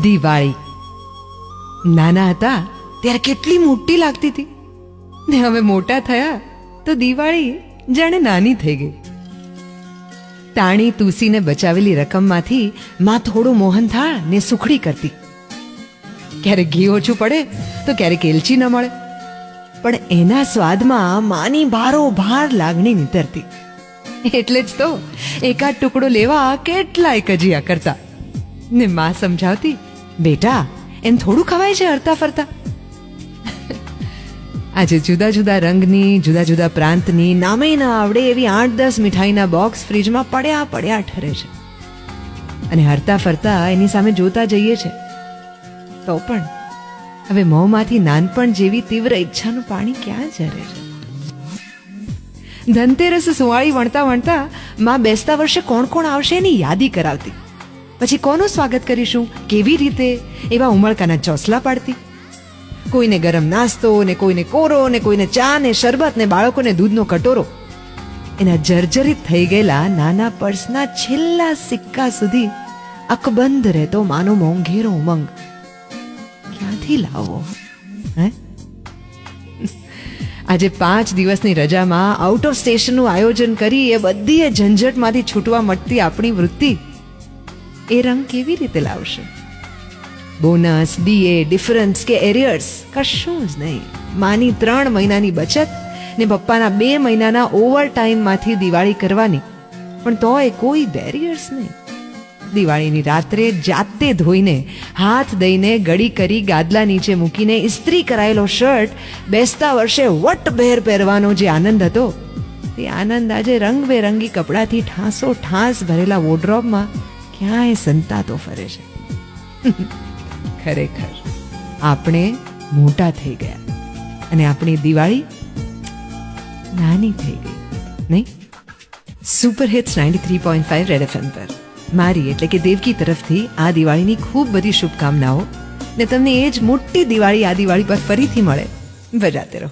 દિવાળી. નાના હતા ત્યારે કેટલી મોટી લાગતી હતી ને હવે મોટા થયા તો દિવાળી જાણે નાની થઈ ગઈ. તાણી તુસીને બચાવેલી રકમમાંથી માં થોડું મોહનથાળ ને સુખડી કરતી. ક્યારેક ઘી ઓછું પડે તો ક્યારેક એલચી ન મળે, પણ એના સ્વાદમાં માની ભારોભાર લાગણી નીતરતી. એટલે જ તો એકાદ ટુકડો લેવા કેટલાય કજિયા કરતા ને માં સમજાવતી, બેટા એમ થોડું ખવાય છે હરતા ફરતા. આજે જુદા જુદા રંગની, જુદા જુદા પ્રાંતની, નામે ના આવડે એવી 8-10 મીઠાઈના બોક્સ ફ્રીજમાં પડ્યા પડ્યા ઠરે છે, અને હરતા ફરતા એની સામે જોતા જઈએ છે. તો પણ હવે મોંમાંથી નાનપણ જેવી તીવ્ર ઈચ્છાનું પાણી ક્યાં ઝરે છે? ધનતેરસ સુવાળી વણતા વણતા માં બેસતા વર્ષે કોણ કોણ આવશે એની યાદી કરાવતી. પછી કોનું સ્વાગત કરીશું, કેવી રીતે, એવા ઉમળકાના ચોસલા પાડતી. કોઈને ગરમ નાસ્તો ને કોઈને કોરો ને કોઈને ચા ને શરબત ને બાળકોને દૂધનો કટોરો. એના જર્જરિત થઈ ગયેલા નાના પર્સના છેલ્લા સિક્કા સુધી અકબંધ રહેતો માનો મોંઘેરો ઉમંગ ક્યાંથી લાવો? હે, આજે 5 દિવસની રજામાં આઉટ ઓફ સ્ટેશનનું આયોજન કરી એ બધી ઝંઝટમાંથી છૂટવા મળતી આપણી વૃત્તિ એ રંગ કેવી રીતે લાવશે? બોનસ, ડીએ, ડિફરન્સ કે એરિયર્સ કશું જ નહીં. માની 3 મહિનાની બચત ને પપ્પાના 2 મહિનાના ઓવર ટાઈમમાંથી દિવાળી કરવાની, પણ તોય કોઈ બેરિયર્સ નહીં. દિવાળીની રાત્રે જાતે ધોઈને, હાથ દઈને, ગળી કરી ગાદલા નીચે મૂકીને ઇસ્ત્રી કરાયેલો શર્ટ બેસતા વર્ષે વટભેર પહેરવાનો જે આનંદ હતો, તે આનંદ આજે રંગબેરંગી કપડાથી ઠાંસો ઠાંસ ભરેલા વોર્ડરોબમાં ક્યાંય સંતાતો ફરે છે. ખરેખર આપણે મોટા થઈ ગયા અને આપણી દિવાળી નાની થઈ ગઈ, નહીં? સુપર હિટ્સ 93.5 રેડ FM પર મારી એટલે કે દેવકી તરફથી આ દિવાળીની ખૂબ બધી શુભકામનાઓ, ને તમને એ જ મોટી દિવાળી આ દિવાળી પર ફરીથી મળે. બજાતે રહો.